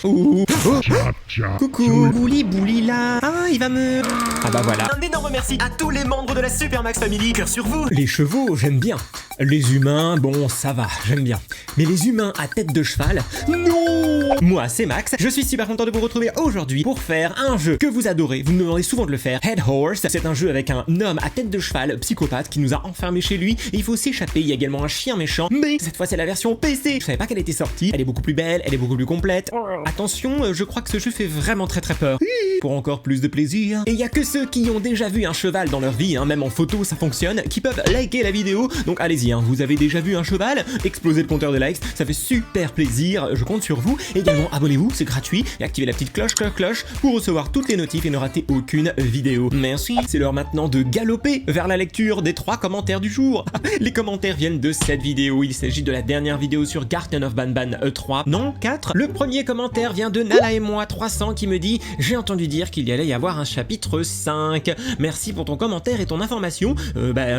Ouh. Oh. Tcha. Coucou, bouli là. Ah, il va me... Ah bah voilà. Un énorme merci à tous les membres de la Super Max Family, cœur sur vous. Les chevaux, j'aime bien. Les humains, bon, ça va, j'aime bien. Mais les humains à tête de cheval, non. Moi, c'est Max, je suis super content de vous retrouver aujourd'hui pour faire un jeu que vous adorez, vous me demandez souvent de le faire, Head Horse. C'est un jeu avec un homme à tête de cheval, psychopathe, qui nous a enfermés chez lui, et il faut s'échapper. Il y a également un chien méchant, mais cette fois c'est la version PC. Je savais pas qu'elle était sortie, elle est beaucoup plus belle, elle est beaucoup plus complète. Attention, je crois que ce jeu fait vraiment très peur. Pour encore plus de plaisir. Et il y a que ceux qui ont déjà vu un cheval dans leur vie, même en photo ça fonctionne, qui peuvent liker la vidéo, donc allez-y, vous avez déjà vu un cheval, explosez le compteur de likes, ça fait super plaisir, je compte sur vous. Et également abonnez-vous, c'est gratuit, et activez la petite cloche pour recevoir toutes les notifs et ne rater aucune vidéo. Merci. C'est l'heure maintenant de galoper vers la lecture des 3 commentaires du jour. Les commentaires viennent de cette vidéo, il s'agit de la dernière vidéo sur Garten of Banban 3, non 4. Le premier commentaire vient de Nala et moi 300 qui me dit « J'ai entendu dire qu'il y allait y avoir un chapitre 5. Merci pour ton commentaire et ton information.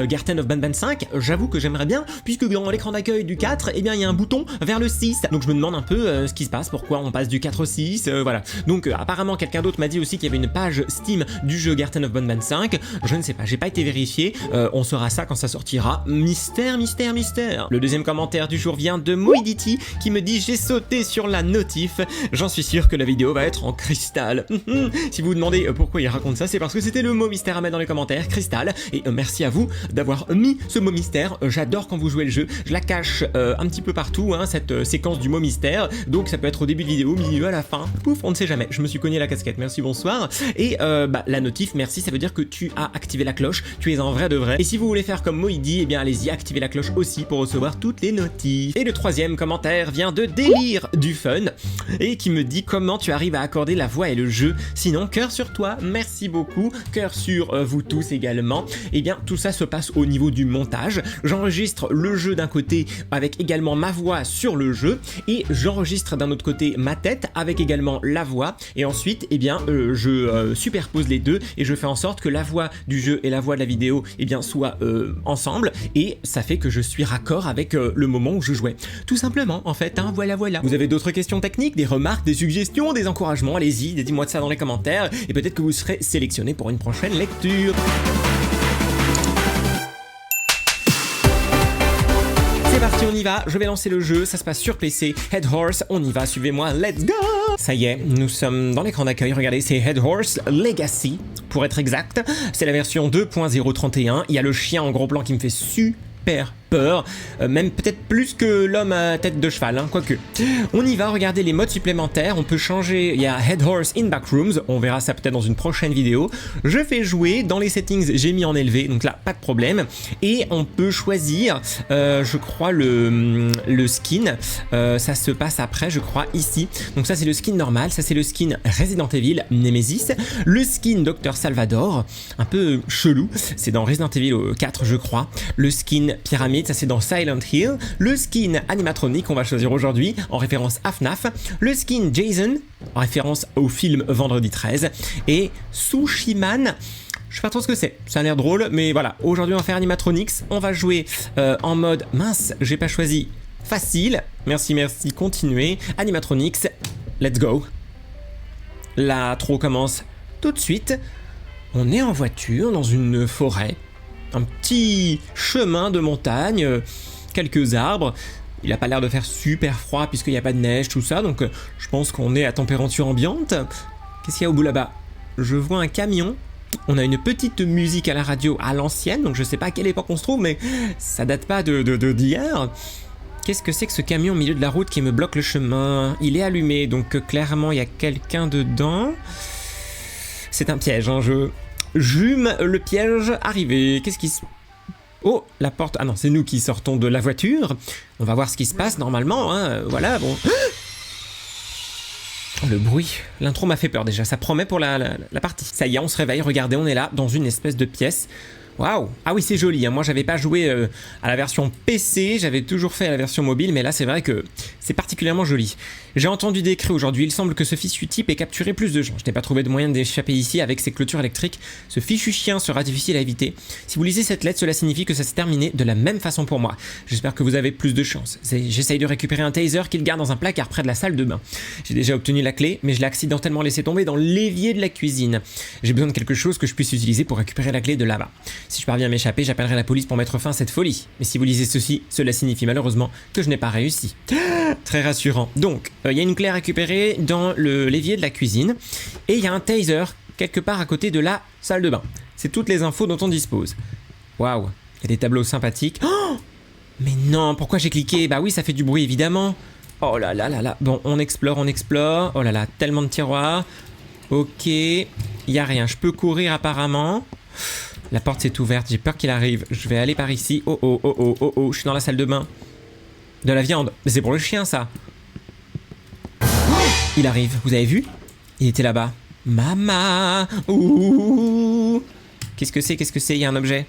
Garten of Banban 5, j'avoue que j'aimerais bien, puisque dans l'écran d'accueil du 4, eh bien il y a un bouton vers le 6. Donc je me demande un peu ce qui se passe, pourquoi on passe du 4 au 6, voilà. Donc apparemment quelqu'un d'autre m'a dit aussi qu'il y avait une page Steam du jeu Garten of Banban 5. Je ne sais pas, j'ai pas été vérifié. On saura ça quand ça sortira. Mystère. Le deuxième commentaire du jour vient de Moidity qui me dit « J'ai sauté sur la notif. J'en suis sûr que la vidéo va être en cristal. » Si vous vous demandez pourquoi il raconte ça, c'est parce que c'était le mot mystère à mettre dans les commentaires, cristal. Et merci à vous d'avoir mis ce mot mystère. J'adore quand vous jouez le jeu. Je la cache un petit peu partout, cette séquence du mot mystère. Donc ça peut être au début de vidéo, milieu, à la fin. Pouf, on ne sait jamais. Je me suis cogné la casquette. Merci, bonsoir. Et la notif, merci, ça veut dire que tu as activé la cloche. Tu es un vrai de vrai. Et si vous voulez faire comme Moïdi, eh bien allez-y, activez la cloche aussi pour recevoir toutes les notifs. Et le troisième commentaire vient de Délire du Fun et qui me dit comment tu arrives à accorder la voix et le jeu. Sinon, cœur sur toi. Merci beaucoup. Cœur sur vous tous également. Et bien tout ça se passe au niveau du montage. J'enregistre le jeu d'un côté avec également ma voix sur le jeu et j'enregistre d'un autre côté ma tête avec également la voix et ensuite eh bien je superpose les deux et je fais en sorte que la voix du jeu et la voix de la vidéo eh bien soient ensemble et ça fait que je suis raccord avec le moment où je jouais. Tout simplement en fait, voilà. Vous avez d'autres questions techniques, des remarques, des suggestions, des encouragements, allez-y, dites-moi de ça dans les commentaires et peut-être que vous serez sélectionné pour une prochaine lecture. C'est parti, on y va, je vais lancer le jeu, ça se passe sur PC, Head Horse, on y va, suivez-moi, let's go! Ça y est, nous sommes dans l'écran d'accueil, regardez, c'est Head Horse Legacy, pour être exact, c'est la version 2.031, il y a le chien en gros plan qui me fait super peur, même peut-être plus que l'homme à tête de cheval, quoique. On y va, regardez les modes supplémentaires, on peut changer, il y a Head Horse in Backrooms, on verra ça peut-être dans une prochaine vidéo. Je fais jouer, dans les settings j'ai mis en élevé, donc là pas de problème, et on peut choisir, je crois le skin, ça se passe après je crois ici, donc ça c'est le skin normal, ça c'est le skin Resident Evil Nemesis, le skin Dr Salvador, un peu chelou, c'est dans Resident Evil 4 je crois, le skin Pyramide, ça c'est dans Silent Hill, le skin animatronique on va choisir aujourd'hui en référence à FNAF, le skin Jason en référence au film Vendredi 13 et Sushiman. Je sais pas trop ce que c'est, ça a l'air drôle mais voilà, aujourd'hui on va faire animatronics, on va jouer en mode mince, j'ai pas choisi facile, merci, continuez, animatronics, let's go. L'intro commence tout de suite, on est en voiture dans une forêt. Un petit chemin de montagne, quelques arbres. Il n'a pas l'air de faire super froid puisqu'il n'y a pas de neige, tout ça. Donc je pense qu'on est à température ambiante. Qu'est-ce qu'il y a au bout là-bas? Je vois un camion. On a une petite musique à la radio à l'ancienne. Donc je sais pas à quelle époque on se trouve, mais ça date pas d'hier. Qu'est-ce que c'est que ce camion au milieu de la route qui me bloque le chemin? Il est allumé, donc clairement il y a quelqu'un dedans. C'est un piège, J'hume le piège arrivé. Qu'est-ce qui se... Oh, la porte... Ah non, c'est nous qui sortons de la voiture. On va voir ce qui se passe normalement, voilà, bon... Le bruit, l'intro m'a fait peur déjà, ça promet pour la partie. Ça y est, on se réveille, regardez, on est là, dans une espèce de pièce. Waouh! Ah oui, c'est joli, hein. Moi, j'avais pas joué à la version PC, j'avais toujours fait à la version mobile, mais là, c'est vrai que c'est particulièrement joli. J'ai entendu des cris aujourd'hui, il semble que ce fichu type ait capturé plus de gens. Je n'ai pas trouvé de moyen d'échapper ici avec ces clôtures électriques. Ce fichu chien sera difficile à éviter. Si vous lisez cette lettre, cela signifie que ça s'est terminé de la même façon pour moi. J'espère que vous avez plus de chance. J'essaye de récupérer un taser qu'il garde dans un placard près de la salle de bain. J'ai déjà obtenu la clé, mais je l'ai accidentellement laissé tomber dans l'évier de la cuisine. J'ai besoin de quelque chose que je puisse utiliser pour récupérer la clé de là-bas. Si je parviens à m'échapper, j'appellerai la police pour mettre fin à cette folie. Mais si vous lisez ceci, cela signifie malheureusement que je n'ai pas réussi. Très rassurant. Donc, il y a une clé à récupérer dans l'évier de la cuisine. Et il y a un taser quelque part à côté de la salle de bain. C'est toutes les infos dont on dispose. Waouh, il y a des tableaux sympathiques. Oh, mais non, pourquoi j'ai cliqué? Bah oui, ça fait du bruit évidemment. Oh là là là là. Bon, on explore, on explore. Oh là là, tellement de tiroirs. Ok, il n'y a rien. Je peux courir apparemment. La porte s'est ouverte, j'ai peur qu'il arrive. Je vais aller par ici. Oh oh oh oh oh oh, je suis dans la salle de bain. De la viande. Mais c'est pour le chien ça. Oh, il arrive, vous avez vu? Il était là-bas. Mama. Ouh. Qu'est-ce que c'est? Qu'est-ce que c'est? Il y a un objet.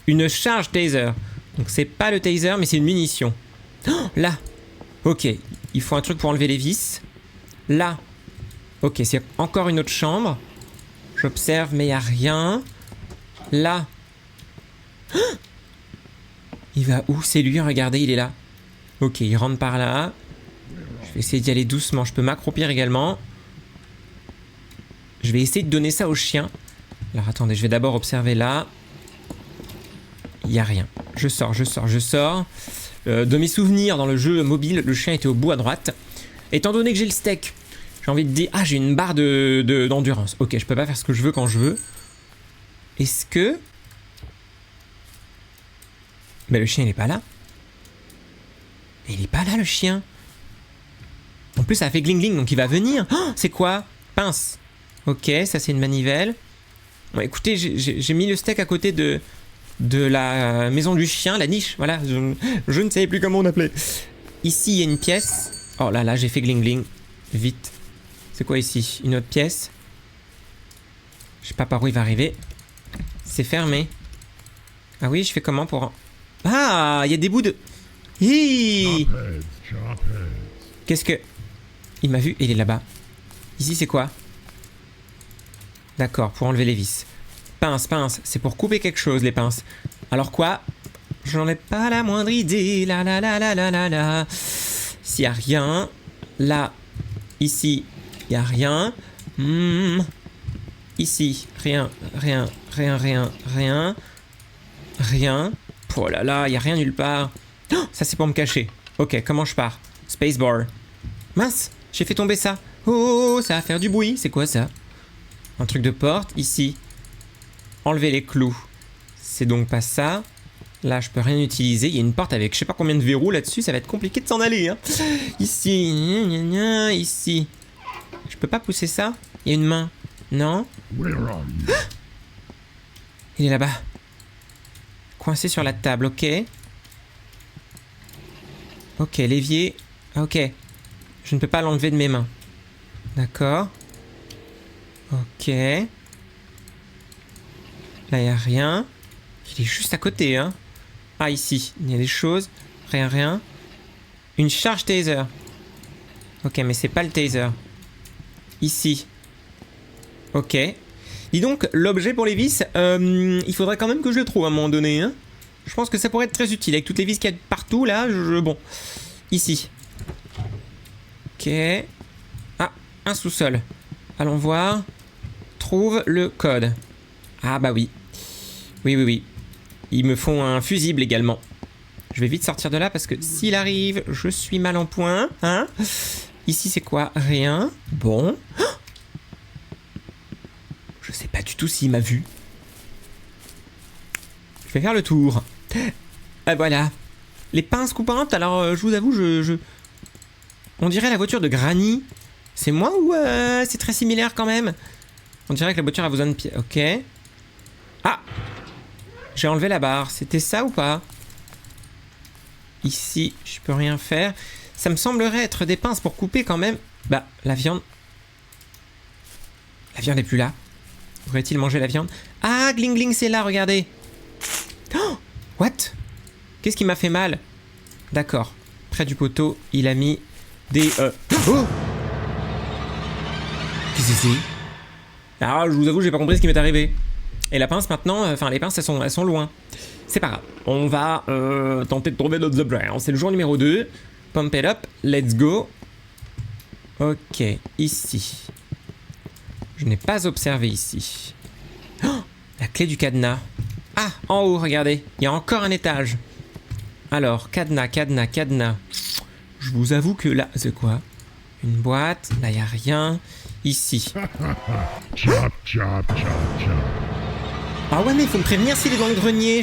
Une charge taser. Donc c'est pas le taser mais c'est une munition. Oh, là. Ok, il faut un truc pour enlever les vis. Là. Ok, c'est encore une autre chambre. J'observe mais il n'y a rien. Là. Oh, il va où? C'est lui, regardez, il est là. Ok, il rentre par là. Je vais essayer d'y aller doucement. Je peux m'accroupir également. Je vais essayer de donner ça au chien. Alors attendez, je vais d'abord observer là. Il n'y a rien. Je sors, je sors, je sors. De mes souvenirs dans le jeu mobile, le chien était au bout à droite. Étant donné que j'ai le steak, j'ai envie de dire... Ah, j'ai une barre d'endurance. Ok, je peux pas faire ce que je veux quand je veux. Est-ce que... Mais le chien il est pas là. Il est pas là le chien. En plus ça a fait gling gling donc il va venir. Oh, c'est quoi? Pince. Ok, ça c'est une manivelle. Bon, écoutez, j'ai mis le steak à côté de la maison du chien, la niche. Voilà, je ne savais plus comment on appelait. Ici il y a une pièce. Oh là là, j'ai fait gling gling. Vite. C'est quoi ici? Une autre pièce. Je sais pas par où il va arriver. C'est fermé. Ah oui, je fais comment pour... Ah, il y a des bouts de... Hi. Qu'est-ce que... Il m'a vu, il est là-bas. Ici, c'est quoi? D'accord, pour enlever les vis. Pince, pince, c'est pour couper quelque chose, les pinces. Alors quoi? J'en ai pas la moindre idée. La la la la la la la. S'il y a rien... Là, ici, il y a rien. Ici, rien, rien, rien, rien, rien. Rien. Oh là là, il n'y a rien nulle part. Oh, ça c'est pour me cacher. Ok, comment je pars? Spacebar. Mince, j'ai fait tomber ça. Oh, ça va faire du bruit. C'est quoi ça? Un truc de porte, ici. Enlever les clous. C'est donc pas ça. Là, je peux rien utiliser. Il y a une porte avec je sais pas combien de verrous là-dessus. Ça va être compliqué de s'en aller. Hein. Ici, ici. Je peux pas pousser ça? Il y a une main. Non? Il est là-bas. Coincé sur la table, ok. Ok, l'évier. Ok. Je ne peux pas l'enlever de mes mains. D'accord. Ok. Là, il n'y a rien. Il est juste à côté, hein. Ah, ici, il y a des choses. Rien, rien. Une charge taser. Ok, mais c'est pas le taser. Ici. Ok. Dis donc, l'objet pour les vis, il faudrait quand même que je le trouve à un moment donné. Hein. Je pense que ça pourrait être très utile. Avec toutes les vis qu'il y a partout, là, bon. Ici. Ok. Ah, un sous-sol. Allons voir. Trouve le code. Ah bah oui. Oui, oui, oui. Ils me font un fusible également. Je vais vite sortir de là parce que s'il arrive, je suis mal en point. Hein. Ici, c'est quoi? Rien. Bon. Oh, je sais pas du tout s'il m'a vu. Je vais faire le tour. Ah, voilà. Les pinces coupantes, alors je vous avoue, on dirait la voiture de Granny. C'est moi ou c'est très similaire quand même? On dirait que la voiture a besoin de pieds. Ok. Ah! J'ai enlevé la barre. C'était ça ou pas? Ici, je peux rien faire. Ça me semblerait être des pinces pour couper quand même. Bah, la viande... La viande n'est plus là. Aurait-il mangé la viande? Ah, Gling Gling, c'est là, regardez. What? Qu'est-ce qui m'a fait mal? D'accord. Près du poteau, il a mis des... Oh! Qu'est-ce que c'est? Ah, je vous avoue, j'ai pas compris ce qui m'est arrivé. Et la pince maintenant, enfin les pinces elles sont loin. C'est pas grave. On va tenter de trouver d'autres objets. C'est le jour numéro 2. Pump it up, let's go. Ok, ici. Je n'ai pas observé ici. Oh, la clé du cadenas. Ah, en haut, regardez. Il y a encore un étage. Alors, cadenas. Je vous avoue que là... C'est quoi? Une boîte. Là, il n'y a rien. Ici. Ah ouais, mais il faut me prévenir s'il est dans le grenier.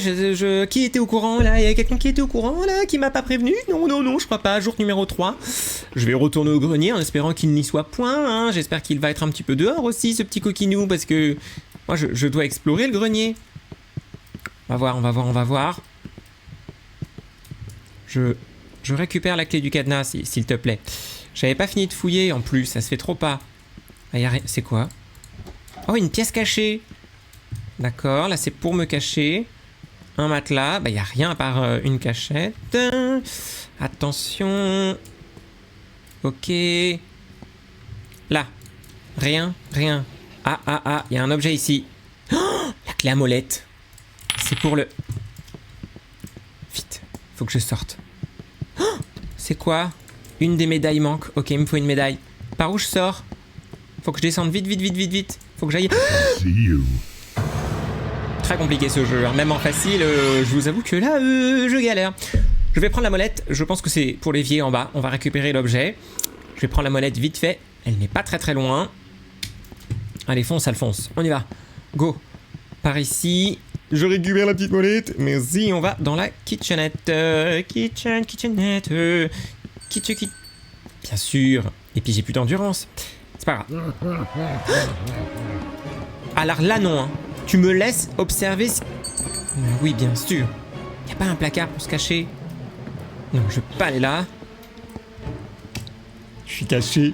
Qui était au courant, là? Il y a quelqu'un qui était au courant, là? Qui m'a pas prévenu? Non, je crois pas. Jour numéro 3. Je vais retourner au grenier en espérant qu'il n'y soit point. Hein. J'espère qu'il va être un petit peu dehors aussi, ce petit coquinou, parce que... Moi, je dois explorer le grenier. On va voir. Je récupère la clé du cadenas, s'il te plaît. J'avais pas fini de fouiller, en plus. Ça se fait trop pas. Ah, y a rien... C'est quoi? Oh, une pièce cachée. D'accord, là c'est pour me cacher. Un matelas, bah y a rien à part une cachette. Attention. Ok. Là. Rien. Ah, y a un objet ici. Oh, la clé à molette. C'est pour le... Vite, faut que je sorte. Oh, c'est quoi? Une des médailles manque. Ok, il me faut une médaille. Par où je sors? Faut que je descende vite. Faut que j'aille... Très compliqué ce jeu, hein. Même en facile, je vous avoue que là, je galère. Je vais prendre la molette, je pense que c'est pour l'évier en bas, on va récupérer l'objet. Je vais prendre la molette vite fait, elle n'est pas très loin. Allez, fonce Alphonse, on y va. Go. Par ici, je récupère la petite molette, merci, on va dans la kitchenette. Kitchenette. Bien sûr, et puis j'ai plus d'endurance. C'est pas grave. Alors là non, hein. Tu me laisses observer si... Oui, bien sûr. Y a pas un placard pour se cacher? Non, je peux pas aller là. Je suis caché.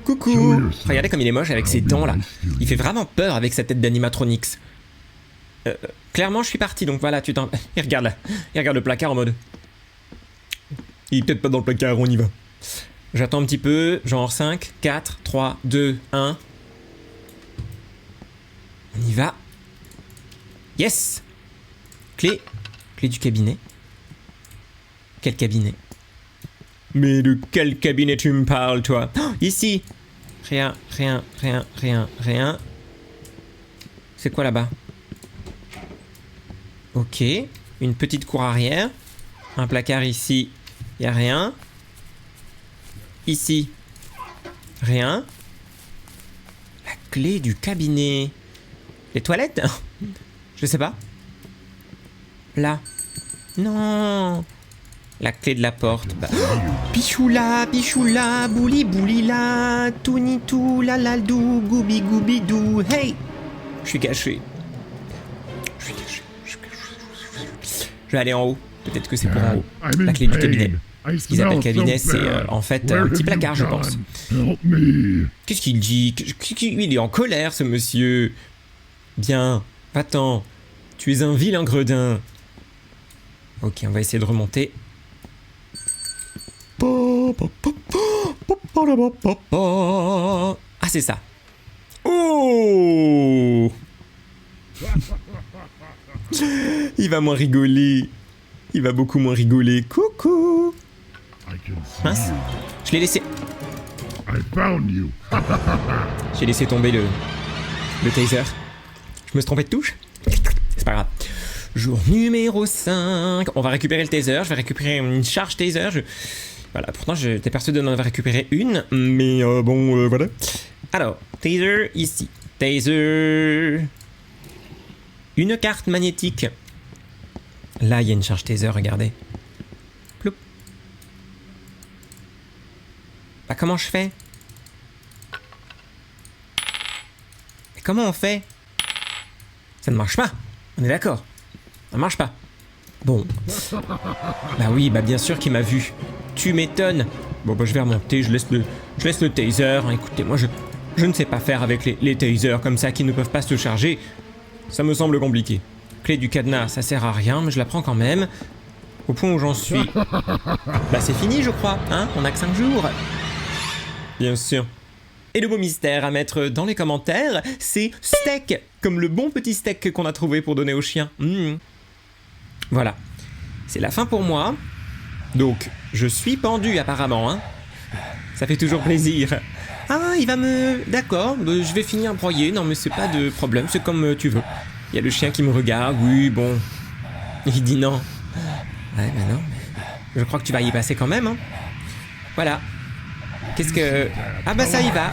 Coucou. Regardez comme il est moche avec ses dents là. Il fait vraiment peur avec sa tête d'animatronics. Clairement, je suis parti, donc voilà, tu t'en... Il regarde là. Il regarde le placard en mode... Il est peut-être pas dans le placard, on y va. J'attends un petit peu, genre 5, 4, 3, 2, 1. On y va. Yes! Clé du cabinet. Quel cabinet? Mais de quel cabinet tu me parles, toi? Oh, ici! Rien. C'est quoi là-bas? Ok. Une petite cour arrière. Un placard ici. Y a rien. Ici. Rien. La clé du cabinet. Les toilettes? Je sais pas. Là. Non. La clé de la porte. Bah. Pichoula, bouli là, tout ni tout, la la dou, goubi dou. Hey! Je suis caché. Je vais aller en haut. Peut-être que c'est pour en haut. La clé du cabinet. Ce qu'ils appellent cabinet, c'est en fait un petit placard, je pense. Qu'est-ce qu'il dit? Il est en colère, ce monsieur. Bien, va-t'en. Tu es un vilain gredin. Ok, on va essayer de remonter. Ah, c'est ça. Oh! Il va moins rigoler. Il va beaucoup moins rigoler. Coucou! Mince, je l'ai laissé. J'ai laissé tomber le taser. Je me suis trompé de touche? C'est pas grave. Jour numéro 5. On va récupérer le taser. Je vais récupérer une charge taser. Voilà, pourtant j'étais persuadé d'en avoir récupéré une. Mais voilà. Alors, taser ici. Taser. Une carte magnétique. Là, il y a une charge taser, regardez. Ploup. Bah, comment je fais? Mais comment on fait? Ça ne marche pas. On est d'accord. Ça marche pas. Bon. Bah oui, bah bien sûr qu'il m'a vu. Tu m'étonnes. Bon, bah je vais remonter, je laisse le taser. Hein, écoutez, moi je ne sais pas faire avec les tasers comme ça qui ne peuvent pas se charger. Ça me semble compliqué. clé du cadenas, ça sert à rien, mais je la prends quand même. Au point où j'en suis. Bah c'est fini je crois, hein? On a que 5 jours. Bien sûr. Et le beau mystère à mettre dans les commentaires, c'est steak, comme le bon petit steak qu'on a trouvé pour donner au chien. Voilà. C'est la fin pour moi. Donc, je suis pendu apparemment, hein. Ça fait toujours plaisir. Ah, il va me... D'accord, je vais finir broyé. Non mais c'est pas de problème, c'est comme tu veux. Il y a le chien qui me regarde, oui, bon. Il dit non. Ouais, mais non, mais... Je crois que tu vas y passer quand même, hein. Voilà. Qu'est-ce que... Ah bah ça y va.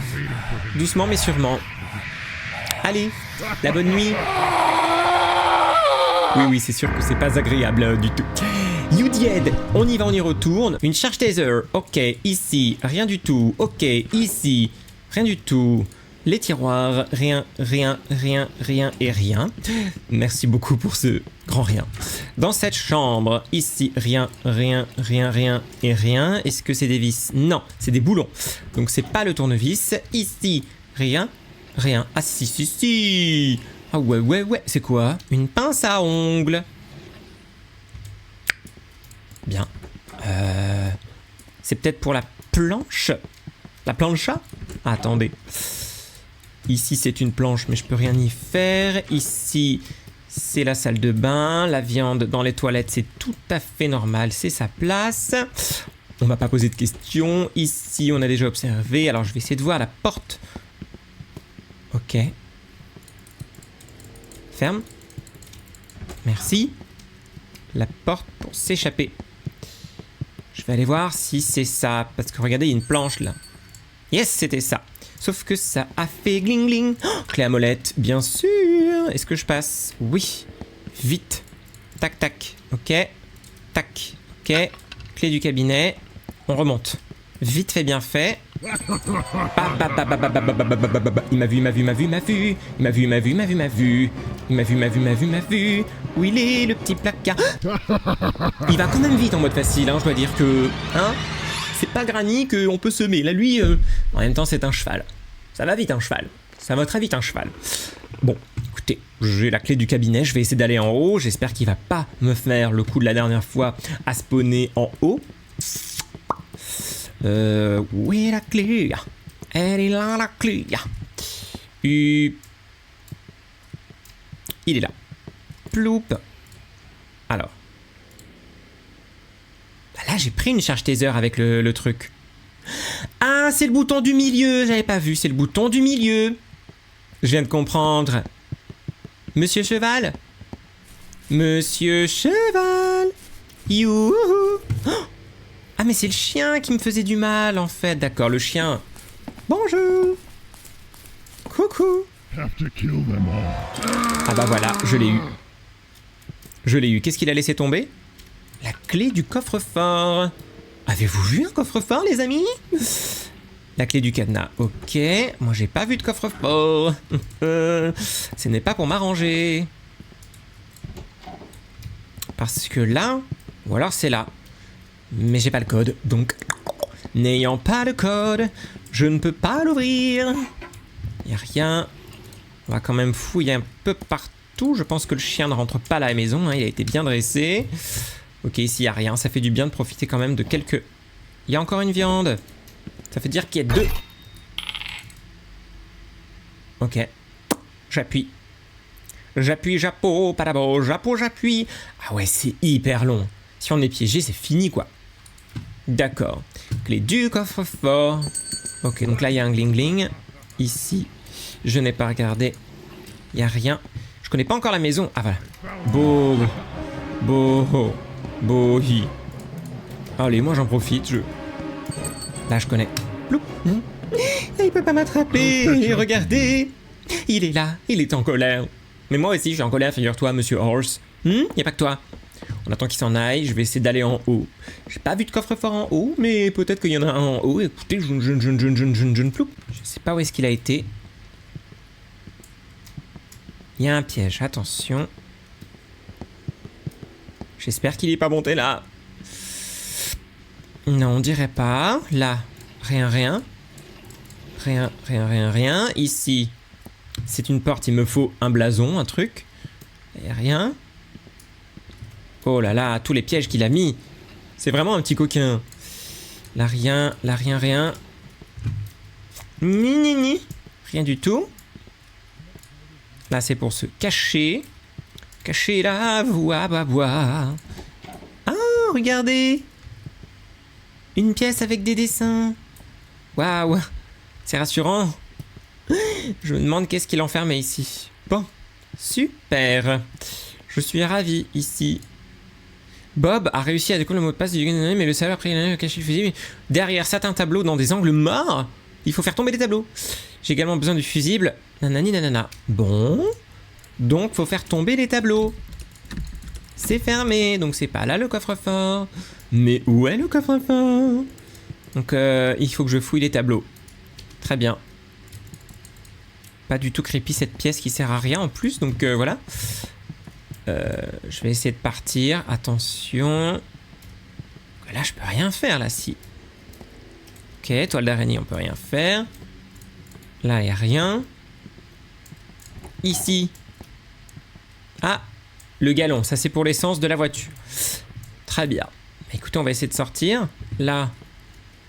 Doucement mais sûrement. Allez, la bonne nuit. Oui, c'est sûr que c'est pas agréable du tout. You Dead, on y va, on y retourne. Une charge taser, ok, ici, rien du tout. Ok, ici, rien du tout. Les tiroirs, rien et rien. Merci beaucoup pour ce grand rien. Dans cette chambre, ici, rien et rien. Est-ce que c'est des vis? Non, c'est des boulons. Donc c'est pas le tournevis. Ici, rien. Ah si. Ah ouais, c'est quoi? Une pince à ongles. Bien. C'est peut-être pour la planche? La plancha? Attendez. Ici, c'est une planche, mais je peux rien y faire. Ici, c'est la salle de bain. La viande dans les toilettes, c'est tout à fait normal. C'est sa place. On va pas poser de questions. Ici, on a déjà observé. Alors, je vais essayer de voir la porte. Ok. Ferme. Merci. La porte pour s'échapper. Je vais aller voir si c'est ça. Parce que regardez, il y a une planche là. Yes, c'était ça. Sauf que ça a fait gling gling. Oh, clé à molette, bien sûr. Est-ce que je passe? Oui. Vite. Tac, tac. Ok. Tac. Ok. Clé du cabinet. On remonte. Vite fait, bien fait. Il m'a vu. Où il est, le petit placard? Il va quand même vite en mode facile, hein, je dois dire que... Hein? C'est pas Granny qu'on peut semer. Là, lui, en même temps, c'est un cheval. Ça va vite, un cheval. Ça va très vite, un cheval. Bon, écoutez, j'ai la clé du cabinet. Je vais essayer d'aller en haut. J'espère qu'il va pas me faire le coup de la dernière fois à spawner en haut. Où est la clé? Elle est là, la clé. Il est là. Ploup. Alors. Là, j'ai pris une charge taser avec le truc. Ah, c'est le bouton du milieu. J'avais pas vu, c'est le bouton du milieu. Je viens de comprendre. Monsieur Cheval? Monsieur Cheval? Youhou! Oh, ah, mais c'est le chien qui me faisait du mal, en fait. D'accord, le chien. Bonjour. Coucou. Ah bah voilà, je l'ai eu. Qu'est-ce qu'il a laissé tomber? La clé du coffre-fort. Avez-vous vu un coffre-fort, les amis? La clé du cadenas. Ok, moi j'ai pas vu de coffre-fort. Ce n'est pas pour m'arranger. Parce que là, ou alors c'est là. Mais j'ai pas le code, donc n'ayant pas le code, je ne peux pas l'ouvrir. Y a rien. On va quand même fouiller un peu partout. Je pense que le chien ne rentre pas à la maison, hein. Il a été bien dressé. Ok, ici y a rien. Ça fait du bien de profiter quand même de quelques... Il y a encore une viande. Ça veut dire qu'il y a 2. Ok. J'appuie. J'appuie. Ah ouais, c'est hyper long. Si on est piégé, c'est fini, quoi. D'accord. Clé du coffre-fort. Ok, donc là, il y a un gling-gling. Ici, je n'ai pas regardé. Il n'y a rien. Je connais pas encore la maison. Ah, voilà. Bohi. Allez, moi, j'en profite. Là, je connais. Ploup. Il peut pas m'attraper. Regardez. Il est là. Il est en colère. Mais moi aussi, je suis en colère, figure-toi, monsieur Horse. Y a pas que toi. On attend qu'il s'en aille, je vais essayer d'aller en haut. J'ai pas vu de coffre-fort en haut, mais peut-être qu'il y en a un en haut. Écoutez, je ploup. Je sais pas où est-ce qu'il a été. Il y a un piège, attention. J'espère qu'il est pas monté là. Non, on dirait pas. Là, rien. Rien. Ici, c'est une porte, il me faut un blason, un truc. Et rien. Oh là là, tous les pièges qu'il a mis. C'est vraiment un petit coquin. Là, rien, rien. Ni. Rien du tout. Là, c'est pour se cacher. Cacher la voix, Ah, regardez. Une pièce avec des dessins. Waouh. C'est rassurant. Je me demande qu'est-ce qu'il enfermait ici. Bon, super. Je suis ravi ici. Bob a réussi à découvrir le mot de passe du mais le salaire après il a caché le fusible. Derrière certains tableaux dans des angles morts, il faut faire tomber les tableaux. J'ai également besoin du fusible. Nanani nanana. Bon. Donc faut faire tomber les tableaux. C'est fermé, donc c'est pas là le coffre-fort. Mais où est le coffre-fort? Donc il faut que je fouille les tableaux. Très bien. Pas du tout creepy cette pièce qui sert à rien en plus, donc voilà. Je vais essayer de partir. Attention. Là, je peux rien faire, là, si. Ok, toile d'araignée, on peut rien faire. Là, il n'y a rien. Ici. Ah, le galon. Ça, c'est pour l'essence de la voiture. Très bien. Écoutez, on va essayer de sortir. Là,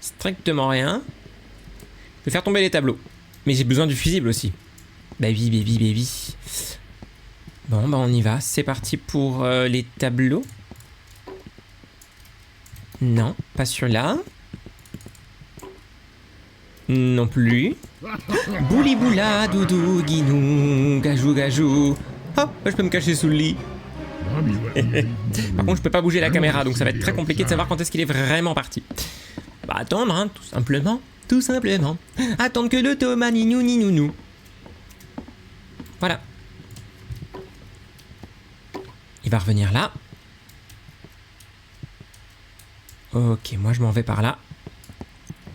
strictement rien. Je vais faire tomber les tableaux. Mais j'ai besoin du fusible aussi. Baby. Bon, bah on y va. C'est parti pour les tableaux. Non, pas celui-là. Non plus. Bouliboula, doudou, guinou, gajou. Oh, je peux me cacher sous le lit. Par contre, je peux pas bouger la caméra, donc ça va être très compliqué de savoir quand est-ce qu'il est vraiment parti. Bah attendre, hein, tout simplement. Attendre que le Thomas ni-nou. Voilà. Il va revenir là. Ok, moi je m'en vais par là.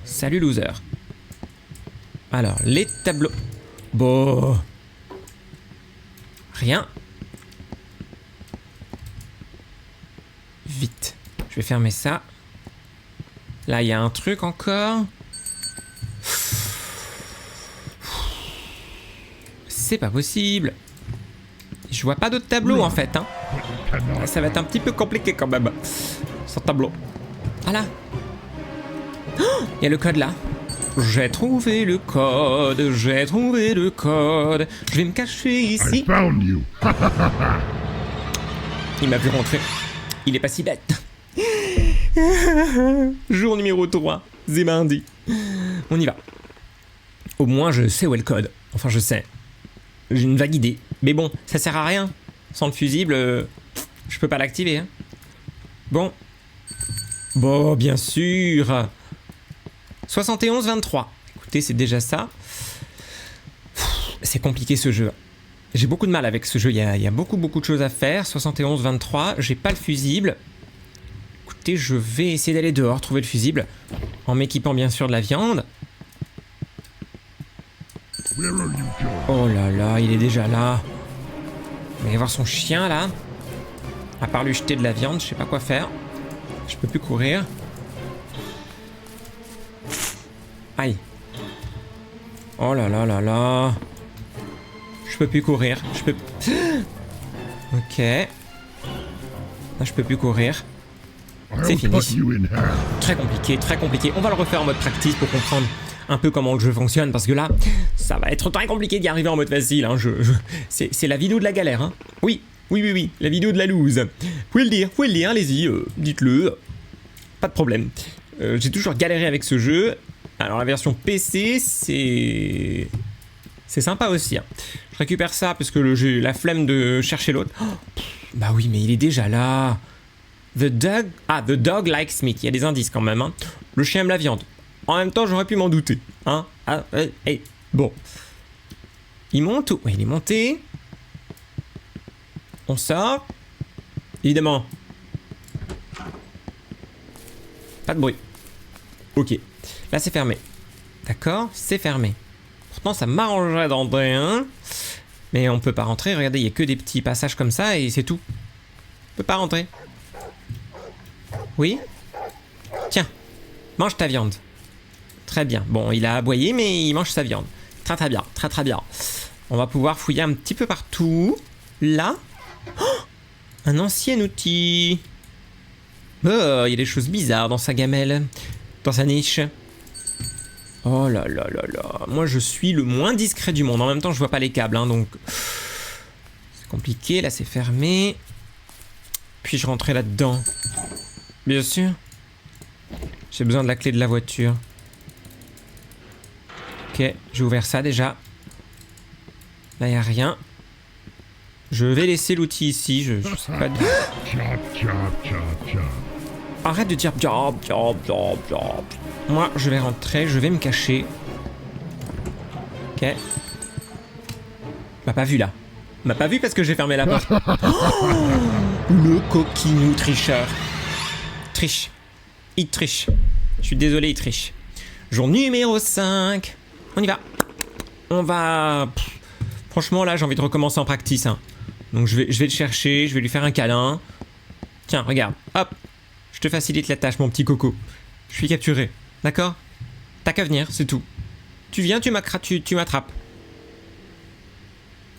Salut loser. Alors, les tableaux. Bon. Rien. Vite. Je vais fermer ça. Là, il y a un truc encore. C'est pas possible. Je vois pas d'autres tableaux en fait. Hein. Ça va être un petit peu compliqué quand même. Sans tableau. Ah là. Il y a le code là. J'ai trouvé le code. Je vais me cacher ici. Il m'a vu rentrer. Il est pas si bête. Jour numéro 3. C'est mardi. On y va. Au moins je sais où est le code. Enfin je sais. J'ai une vague idée. Mais bon, ça sert à rien. Sans le fusible, je peux pas l'activer. Hein. Bon. Bon, bien sûr. 71-23. Écoutez, c'est déjà ça. C'est compliqué ce jeu. J'ai beaucoup de mal avec ce jeu. Il y a beaucoup de choses à faire. 71-23. J'ai pas le fusible. Écoutez, je vais essayer d'aller dehors, trouver le fusible. En m'équipant bien sûr de la viande. Oh là là, il est déjà là. Il va y avoir son chien là. À part lui jeter de la viande, je sais pas quoi faire. Je peux plus courir. Aïe. Oh là là là là. Je peux plus courir. Ok. Là, je peux plus courir. C'est fini. Très compliqué. On va le refaire en mode practice pour comprendre un peu comment le jeu fonctionne, parce que là, ça va être très compliqué d'y arriver en mode facile. Hein. C'est la vidéo de la galère. Hein. Oui, la vidéo de la loose. Vous pouvez le dire, allez-y, dites-le. Pas de problème. J'ai toujours galéré avec ce jeu. Alors la version PC, c'est sympa aussi. Hein. Je récupère ça parce que j'ai la flemme de chercher l'autre. Oh, bah oui, mais il est déjà là. The dog likes meat. Il y a des indices quand même. Hein. Le chien aime la viande. En même temps, j'aurais pu m'en douter. Hein. Bon. Il monte ou... Oui, il est monté. On sort. Évidemment. Pas de bruit. Ok. Là, c'est fermé. D'accord, c'est fermé. Pourtant, ça m'arrangerait d'entrer, hein. Mais on peut pas rentrer. Regardez, il y a que des petits passages comme ça et c'est tout. On peut pas rentrer. Oui. Tiens. Mange ta viande. Très bien. Bon, il a aboyé, mais il mange sa viande. Très bien. Très bien. On va pouvoir fouiller un petit peu partout. Là. Oh, Un ancien outil. Oh, il y a des choses bizarres dans sa gamelle. Dans sa niche. Oh là là là là. Moi, je suis le moins discret du monde. En même temps, je vois pas les câbles, hein, donc... C'est compliqué. Là, c'est fermé. Puis-je rentrer là-dedans? Bien sûr. J'ai besoin de la clé de la voiture. Ok, j'ai ouvert ça déjà. Là, il n'y a rien. Je vais laisser l'outil ici. Je sais pas... Arrête de dire job, job, job, job. Moi, je vais rentrer, je vais me cacher. Ok. M'a pas vu là. M'a pas vu parce que j'ai fermé la porte. Oh, le coquinou tricheur. Triche. Il triche. Je suis désolé, il triche. Jour numéro 5. On y va. On va... Franchement, là, j'ai envie de recommencer en practice. Hein. Donc, je vais le chercher, je vais lui faire un câlin. Tiens, regarde. Hop. Je te facilite la tâche, mon petit coco. Je suis capturé. D'accord? T'as qu'à venir, c'est tout. Tu viens, tu m'attrapes.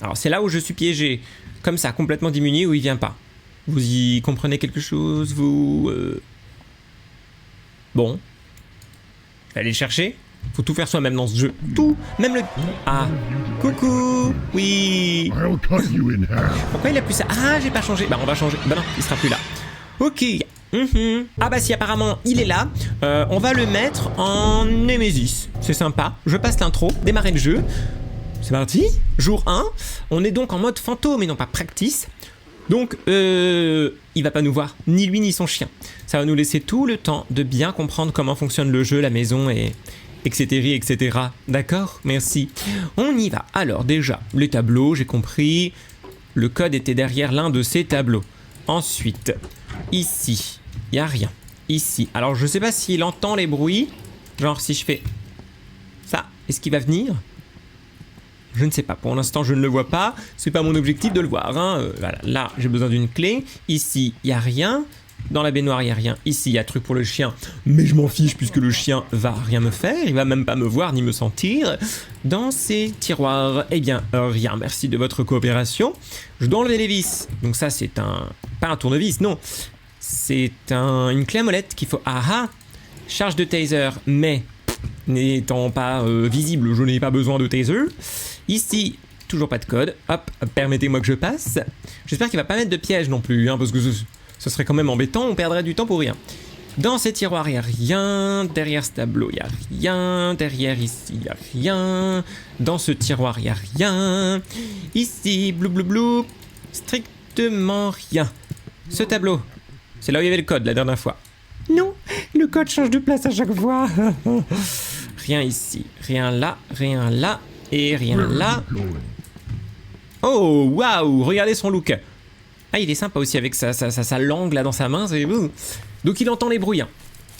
Alors, c'est là où je suis piégé. Comme ça, complètement diminué, où il vient pas. Vous y comprenez quelque chose, vous... Bon. Allez le chercher. Faut tout faire soi-même dans ce jeu. Tout. Même le... Ah. Coucou. Oui. Pourquoi il a plus ça? Ah, j'ai pas changé. Bah, on va changer. Bah non, il sera plus là. Ok. Ah bah si, apparemment il est là. On va le mettre en Némésis. C'est sympa. Je passe l'intro, démarrer le jeu. C'est parti. Jour 1. On est donc en mode fantôme et non pas practice. Donc il va pas nous voir, ni lui ni son chien. Ça va nous laisser tout le temps de bien comprendre comment fonctionne le jeu, la maison et etc. etc. D'accord? Merci. On y va. Alors déjà, les tableaux, j'ai compris. Le code était derrière l'un de ces tableaux. Ensuite, ici. Il n'y a rien. Ici. Alors, je sais pas s'il entend les bruits. Genre, si je fais ça, est-ce qu'il va venir? Je ne sais pas. Pour l'instant, je ne le vois pas. C'est pas mon objectif de le voir. Hein. Voilà. Là, j'ai besoin d'une clé. Ici, il n'y a rien. Dans la baignoire, il n'y a rien. Ici, il y a un truc pour le chien. Mais je m'en fiche puisque le chien va rien me faire. Il va même pas me voir ni me sentir. Dans ces tiroirs, eh bien, rien. Merci de votre coopération. Je dois enlever les vis. Donc ça, c'est un... Pas un tournevis, non. C'est une clé à molette qu'il faut... Ah ah. Charge de taser, mais n'étant pas visible, je n'ai pas besoin de taser. Ici, toujours pas de code. Hop, permettez-moi que je passe. J'espère qu'il va pas mettre de piège non plus, hein, parce que ce serait quand même embêtant, on perdrait du temps pour rien. Dans ces tiroirs, il n'y a rien. Derrière ce tableau, il n'y a rien. Derrière ici, il n'y a rien. Dans ce tiroir, il n'y a rien. Ici, blou blou blou. Strictement rien. Ce tableau, c'est là où il y avait le code la dernière fois. Non, le code change de place à chaque fois. Rien ici, rien là et rien là. Oh, waouh, regardez son look. Ah, il est sympa aussi avec sa langue là dans sa main. Donc il entend les bruits. Hein.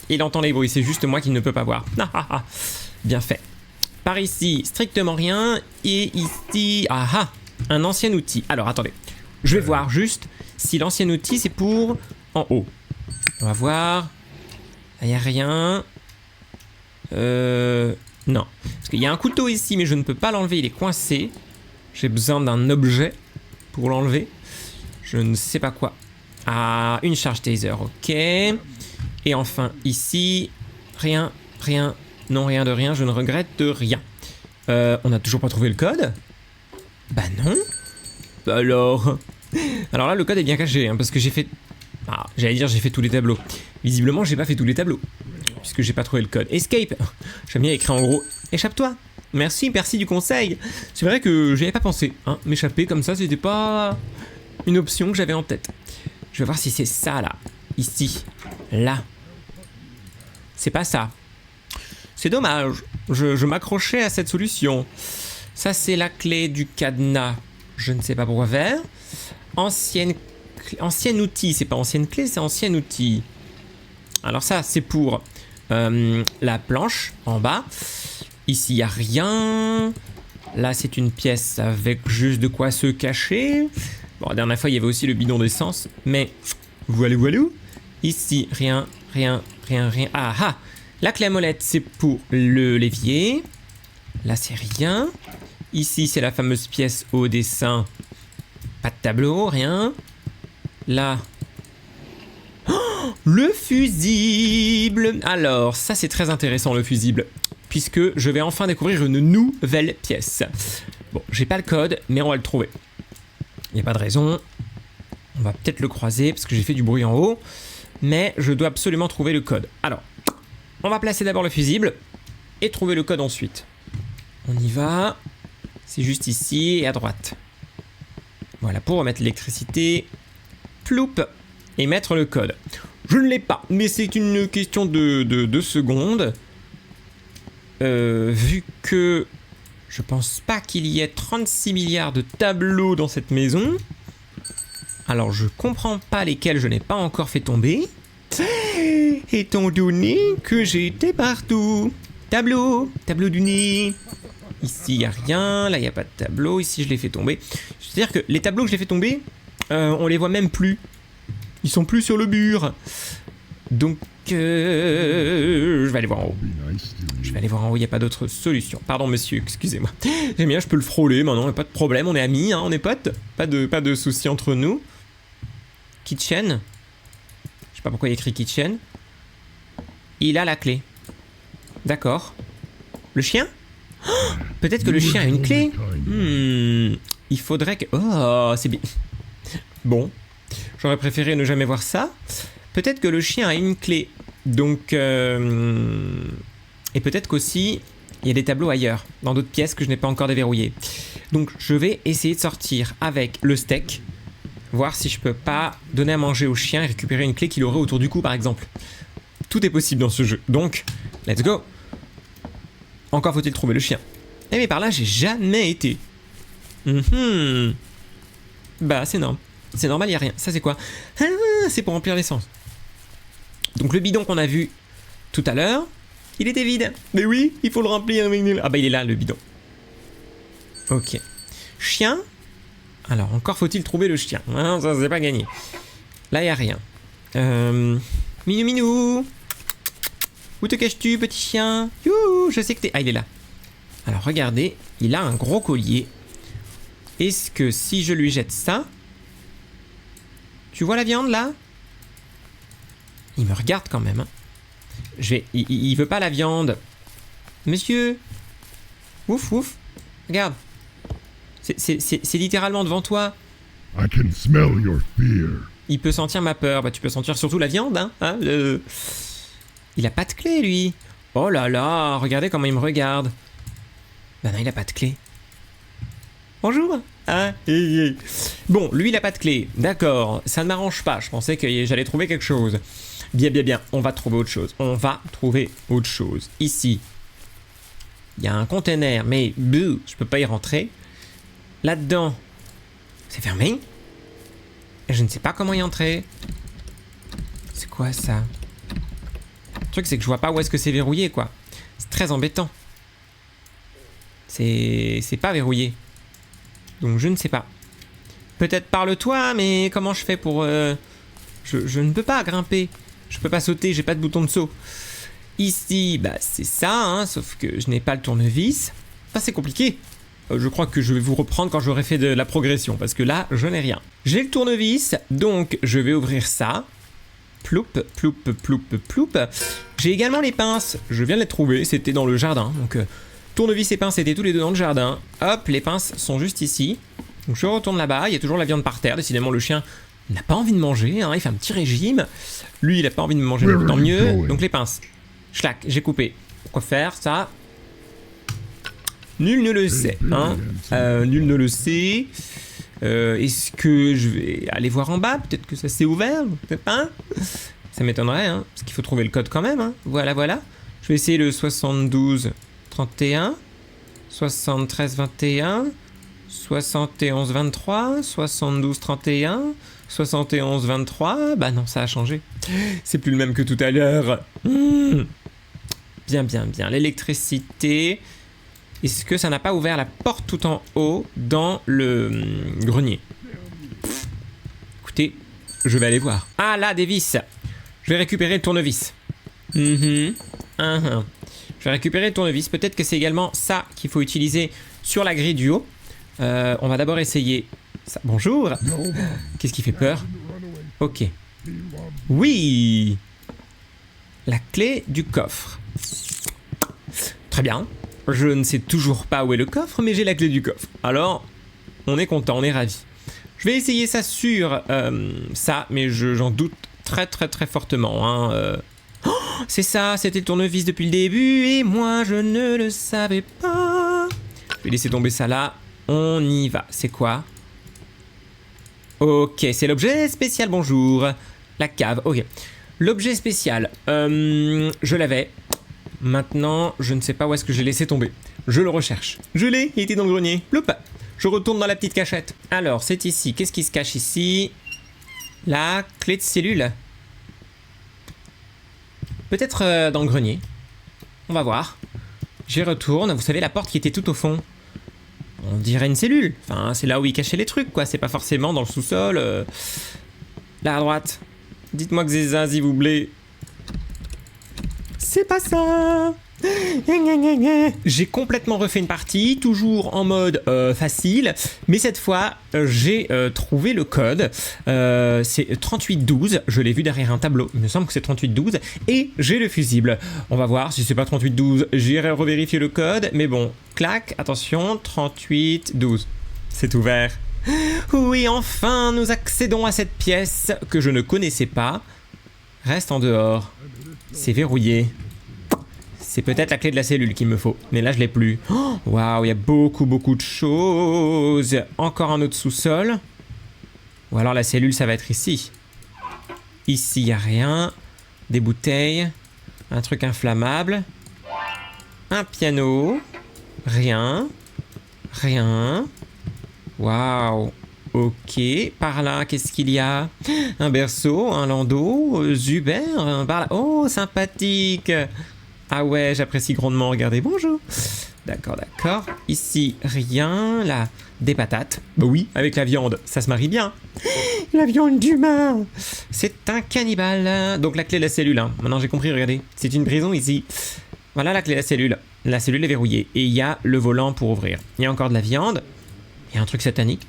Il entend les bruits, c'est juste moi qui ne peux pas voir. Bien fait. Par ici, strictement rien. Et ici, un ancien outil. Alors attendez, je vais voir juste si l'ancien outil c'est pour en haut. On va voir. Il n'y a rien. Non. Parce qu'il y a un couteau ici, mais je ne peux pas l'enlever, il est coincé. J'ai besoin d'un objet pour l'enlever. Je ne sais pas quoi. Ah, une charge taser, ok. Et enfin, ici, rien, non, rien de rien, je ne regrette de rien. On n'a toujours pas trouvé le code? Bah non. Alors là, le code est bien caché, hein, parce que j'ai fait... Ah, j'allais dire j'ai fait tous les tableaux. Visiblement, j'ai pas fait tous les tableaux. Puisque j'ai pas trouvé le code. Escape. J'aime bien écrire en gros. Échappe-toi. Merci du conseil. C'est vrai que j'y avais pas pensé. Hein. M'échapper comme ça, c'était pas une option que j'avais en tête. Je vais voir si c'est ça là. Ici. Là. C'est pas ça. C'est dommage. Je m'accrochais à cette solution. Ça, c'est la clé du cadenas. Je ne sais pas pourquoi faire. Ancien outil. C'est pas ancienne clé, c'est ancien outil. Alors ça, c'est pour la planche en bas. Ici, il n'y a rien. Là, c'est une pièce avec juste de quoi se cacher. Bon, la dernière fois, il y avait aussi le bidon d'essence. Mais voilà. Ici, rien. Ah. La clé à molette, c'est pour le l'évier. Là, c'est rien. Ici, c'est la fameuse pièce au dessin. Pas de tableau, rien. Là. Oh, le fusible. Alors, ça c'est très intéressant le fusible. Puisque je vais enfin découvrir une nouvelle pièce. Bon, j'ai pas le code, mais on va le trouver. Il n'y a pas de raison. On va peut-être le croiser, parce que j'ai fait du bruit en haut. Mais je dois absolument trouver le code. Alors, on va placer d'abord le fusible. Et trouver le code ensuite. On y va. C'est juste ici et à droite. Voilà, pour remettre l'électricité. Ploup. Et mettre le code. Je ne l'ai pas, mais c'est une question de secondes. Vu que je pense pas qu'il y ait 36 milliards de tableaux dans cette maison. Alors je comprends pas lesquels je n'ai pas encore fait tomber. Étant donné que j'ai été partout. Tableau du nez. Ici il n'y a rien, là il n'y a pas de tableau, ici je l'ai fait tomber. C'est-à-dire que les tableaux que je l'ai fait tomber, on les voit même plus. Ils sont plus sur le mur. Donc je vais aller voir en haut. Je vais aller voir en haut, il n'y a pas d'autre solution. Pardon monsieur, excusez-moi. J'aime bien, je peux le frôler maintenant, il n'y a pas de problème, on est amis, hein, on est potes. Pas de soucis entre nous. Kitchen. Je sais pas pourquoi il y a écrit kitchen. Il a la clé. D'accord. Le chien? Oh, peut-être que le chien a une clé. Il faudrait que... Oh, c'est bien. Bon. J'aurais préféré ne jamais voir ça. Peut-être que le chien a une clé. Donc... Et peut-être qu'aussi, il y a des tableaux ailleurs, dans d'autres pièces que je n'ai pas encore déverrouillées. Donc je vais essayer de sortir avec le steak. Voir si je peux pas donner à manger au chien et récupérer une clé qu'il aurait autour du cou, par exemple. Tout est possible dans ce jeu. Donc, let's go. Encore faut-il trouver le chien. Eh mais par là, j'ai jamais été. Bah, c'est normal. C'est normal, il n'y a rien. Ça, c'est quoi? Ah, c'est pour remplir l'essence. Donc, le bidon qu'on a vu tout à l'heure, il était vide. Mais oui, il faut le remplir avec nous. Ah bah, il est là, le bidon. Ok. Chien. Alors, encore faut-il trouver le chien. Ah, ça, c'est pas gagné. Là, il n'y a rien. Minou, minou. Où te caches-tu, petit chien? Youhou, je sais que t'es... Ah, il est là. Alors, regardez. Il a un gros collier. Est-ce que si je lui jette ça... Tu vois la viande, là? Il me regarde quand même. Hein. Il veut pas la viande. Monsieur. Ouf, ouf. Regarde. C'est littéralement devant toi. I can smell your fear. Il peut sentir ma peur. Bah, tu peux sentir surtout la viande, hein, Il a pas de clé, lui. Oh là là, regardez comment il me regarde. Bah non, il a pas de clé. Bonjour. Ah, bon, lui, il a pas de clé. D'accord, ça ne m'arrange pas. Je pensais que j'allais trouver quelque chose. Bien. On va trouver autre chose. Ici, il y a un container, mais je peux pas y rentrer. Là-dedans, c'est fermé. Et je ne sais pas comment y entrer. C'est quoi ça? Le truc, c'est que je vois pas où est-ce que c'est verrouillé, quoi. C'est très embêtant. C'est pas verrouillé. Donc je ne sais pas. Peut-être par le toit, mais comment je fais pour... Je ne peux pas grimper. Je peux pas sauter, j'ai pas de bouton de saut. Ici, bah c'est ça, hein, sauf que je n'ai pas le tournevis. Enfin, c'est compliqué. Je crois que je vais vous reprendre quand j'aurai fait de la progression, parce que là, je n'ai rien. J'ai le tournevis, donc je vais ouvrir ça. Ploup. J'ai également les pinces. Je viens de les trouver, c'était dans le jardin. Donc, tournevis et pinces étaient tous les deux dans le jardin. Hop, les pinces sont juste ici. Donc, je retourne là-bas, il y a toujours la viande par terre. Décidément, le chien n'a pas envie de manger, hein, il fait un petit régime. Lui, il n'a pas envie de manger, donc tant mieux. Donc, les pinces. Schlac, j'ai coupé. Pourquoi faire ça? Nul ne le sait, hein. Nul ne le sait. Est-ce que je vais aller voir en bas? Peut-être que ça s'est ouvert, peut-être pas. Ça m'étonnerait, hein, parce qu'il faut trouver le code quand même. Hein. Voilà. Je vais essayer le 72 31, 73 21, 71 23, 72 31, 71 23. Bah non, ça a changé. C'est plus le même que tout à l'heure. Bien. L'électricité. Est-ce que ça n'a pas ouvert la porte tout en haut dans le grenier? Écoutez, je vais aller voir. Ah là, des vis. Je vais récupérer le tournevis. Je vais récupérer le tournevis. Peut-être que c'est également ça qu'il faut utiliser sur la grille du haut. On va d'abord essayer ça. Bonjour. Qu'est-ce qui fait peur? Ok. Oui! La clé du coffre. Très bien. Je ne sais toujours pas où est le coffre, mais j'ai la clé du coffre. Alors, on est content, on est ravis. Je vais essayer ça sur ça, mais j'en doute très fortement. Hein, Oh, c'est ça, c'était le tournevis depuis le début, et moi je ne le savais pas. Je vais laisser tomber ça là. On y va. C'est quoi? Ok, c'est l'objet spécial, bonjour. La cave, ok. L'objet spécial, je l'avais. Maintenant, je ne sais pas où est-ce que j'ai laissé tomber. Je le recherche. Je l'ai, il était dans le grenier. Ploup. Je retourne dans la petite cachette. Alors, c'est ici. Qu'est-ce qui se cache ici? La clé de cellule. Peut-être dans le grenier. On va voir. J'y retourne. Vous savez, la porte qui était tout au fond. On dirait une cellule. Enfin, c'est là où ils cachaient les trucs, quoi. C'est pas forcément dans le sous-sol. Là, à droite. Dites-moi que c'est ça, s'il vous plaît. C'est pas ça. J'ai complètement refait une partie, toujours en mode facile, mais cette fois j'ai trouvé le code, c'est 3812, je l'ai vu derrière un tableau, il me semble que c'est 3812, et j'ai le fusible. On va voir si c'est pas 3812, j'irai revérifier le code, mais bon, clac, attention, 3812, c'est ouvert. Oui, enfin, nous accédons à cette pièce que je ne connaissais pas. Reste en dehors, c'est verrouillé. C'est peut-être la clé de la cellule qu'il me faut. Mais là, je l'ai plus. Waouh, il y a beaucoup de choses. Encore un autre sous-sol. Ou alors la cellule, ça va être ici. Ici, il n'y a rien. Des bouteilles. Un truc inflammable. Un piano. Rien. Rien. Waouh. Ok. Par là, qu'est-ce qu'il y a? Un berceau, un landau, Zuber. Par là. Oh, sympathique. Ah ouais, j'apprécie grandement, regardez, bonjour. D'accord. Ici, rien. Là, des patates. Bah oui, avec la viande, ça se marie bien. La viande d'humain. C'est un cannibale. Donc la clé de la cellule, hein. Maintenant j'ai compris, regardez. C'est une prison ici. Voilà la clé de la cellule. La cellule est verrouillée. Et il y a le volant pour ouvrir. Il y a encore de la viande. Il y a un truc satanique.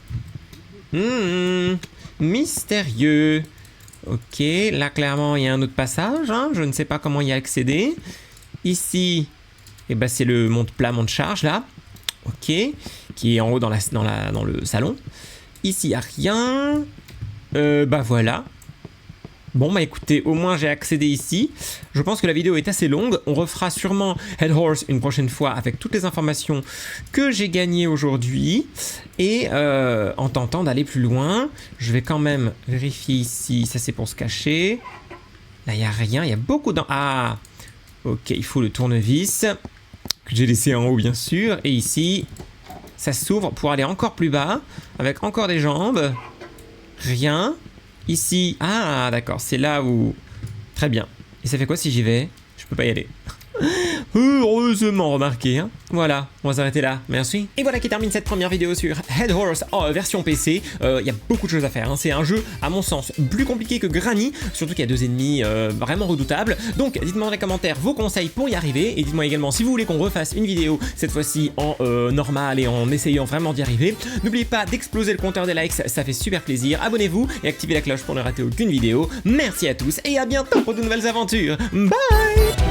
Mystérieux. Ok, là clairement il y a un autre passage. Hein. Je ne sais pas comment y accéder. Ici, eh ben, c'est le monte-plat, monte-charge, là. Ok. Qui est en haut dans le salon. Ici, il n'y a rien. Bah voilà. Bon, bah écoutez, au moins j'ai accédé ici. Je pense que la vidéo est assez longue. On refera sûrement Head Horse une prochaine fois avec toutes les informations que j'ai gagnées aujourd'hui. Et en tentant d'aller plus loin, je vais quand même vérifier ici. Ça, c'est pour se cacher. Là, il n'y a rien. Il y a beaucoup d'en... Ah! Ok, il faut le tournevis, que j'ai laissé en haut bien sûr, et ici, ça s'ouvre pour aller encore plus bas, avec encore des jambes, rien, ici, ah d'accord, c'est là où, très bien, et ça fait quoi si j'y vais? Je peux pas y aller. Heureusement remarqué, hein. Voilà, on va s'arrêter là, merci. Et voilà qui termine cette première vidéo sur Head Horse version PC. Il y a beaucoup de choses à faire, hein. C'est un jeu, à mon sens, plus compliqué que Granny, surtout qu'il y a deux ennemis vraiment redoutables. Donc dites-moi dans les commentaires vos conseils pour y arriver, et dites-moi également si vous voulez qu'on refasse une vidéo, cette fois-ci en normal et en essayant vraiment d'y arriver. N'oubliez pas d'exploser le compteur des likes, ça fait super plaisir. Abonnez-vous et activez la cloche pour ne rater aucune vidéo. Merci à tous et à bientôt pour de nouvelles aventures. Bye!